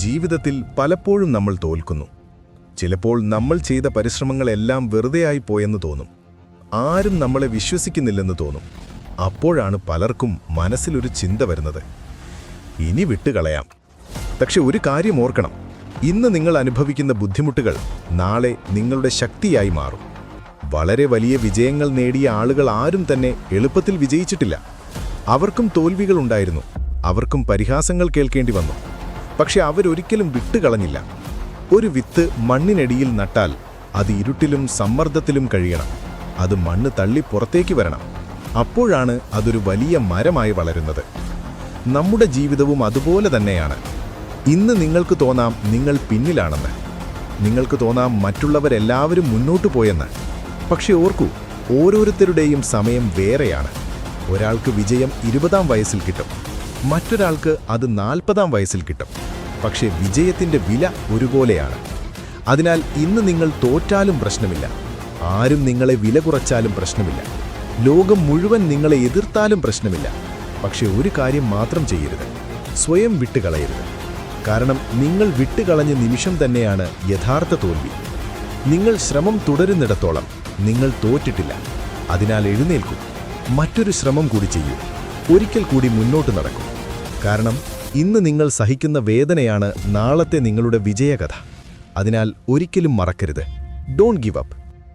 ജീവിതത്തിൽ പലപ്പോഴും നമ്മൾ തോൽക്കുന്നു. ചിലപ്പോൾ നമ്മൾ ചെയ്ത പരിശ്രമങ്ങളെല്ലാം വെറുതെയായി പോയെന്ന് തോന്നും. ആരും നമ്മളെ വിശ്വസിക്കുന്നില്ലെന്ന് തോന്നും. അപ്പോഴാണ് പലർക്കും മനസ്സിലൊരു ചിന്ത വരുന്നത്, ഇനി വിട്ടുകളയാം. പക്ഷെ ഒരു കാര്യം ഓർക്കണം, ഇന്ന് നിങ്ങൾ അനുഭവിക്കുന്ന ബുദ്ധിമുട്ടുകൾ നാളെ നിങ്ങളുടെ ശക്തിയായി മാറും. വളരെ വലിയ വിജയങ്ങൾ നേടിയ ആളുകൾ ആരും തന്നെ എളുപ്പത്തിൽ വിജയിച്ചിട്ടില്ല. അവർക്കും തോൽവികളുണ്ടായിരുന്നു, അവർക്കും പരിഹാസങ്ങൾ കേൾക്കേണ്ടി വന്നു. പക്ഷെ അവരൊരിക്കലും വിട്ടുകളഞ്ഞില്ല. ഒരു വിത്ത് മണ്ണിനടിയിൽ നട്ടാൽ അത് ഇരുട്ടിലും സമ്മർദ്ദത്തിലും കഴിയണം. അത് മണ്ണ് തള്ളി പുറത്തേക്ക് വരണം. അപ്പോഴാണ് അതൊരു വലിയ മരമായി വളരുന്നത്. നമ്മുടെ ജീവിതവും അതുപോലെ തന്നെയാണ്. ഇന്ന് നിങ്ങൾക്ക് തോന്നാം നിങ്ങൾ പിന്നിലാണെന്ന്. നിങ്ങൾക്ക് തോന്നാം മറ്റുള്ളവരെല്ലാവരും മുന്നോട്ടു പോയെന്ന്. പക്ഷെ ഓർക്കൂ, ഓരോരുത്തരുടെയും സമയം വേറെയാണ്. ഒരാൾക്ക് വിജയം 20-ാം വയസ്സിൽ കിട്ടും, മറ്റൊരാൾക്ക് അത് 40-ാം വയസ്സിൽ കിട്ടും. പക്ഷേ വിജയത്തിൻ്റെ വില ഒരുപോലെയാണ്. അതിനാൽ ഇന്ന് നിങ്ങൾ തോറ്റാലും പ്രശ്നമില്ല, ആരും നിങ്ങളെ വില കുറച്ചാലും പ്രശ്നമില്ല, ലോകം മുഴുവൻ നിങ്ങളെ എതിർത്താലും പ്രശ്നമില്ല. പക്ഷേ ഒരു കാര്യം മാത്രം ചെയ്യരുത്, സ്വയം വിട്ടുകളയരുത്. കാരണം നിങ്ങൾ വിട്ടുകളഞ്ഞ നിമിഷം തന്നെയാണ് യഥാർത്ഥ തോൽവി. നിങ്ങൾ ശ്രമം തുടരുന്നിടത്തോളം നിങ്ങൾ തോറ്റിട്ടില്ല. അതിനാൽ എഴുന്നേൽക്കൂ, മറ്റൊരു ശ്രമം കൂടി ചെയ്യൂ, ഒരിക്കൽ കൂടി മുന്നോട്ട് നടക്കൂ. കാരണം ഇന്ന് നിങ്ങൾ സഹിക്കുന്ന വേദനയാണ് നാളത്തെ നിങ്ങളുടെ വിജയകഥ. അതിനാൽ ഒരിക്കലും മറക്കരുത്, ഡോണ്ട് ഗിവ് അപ്പ്.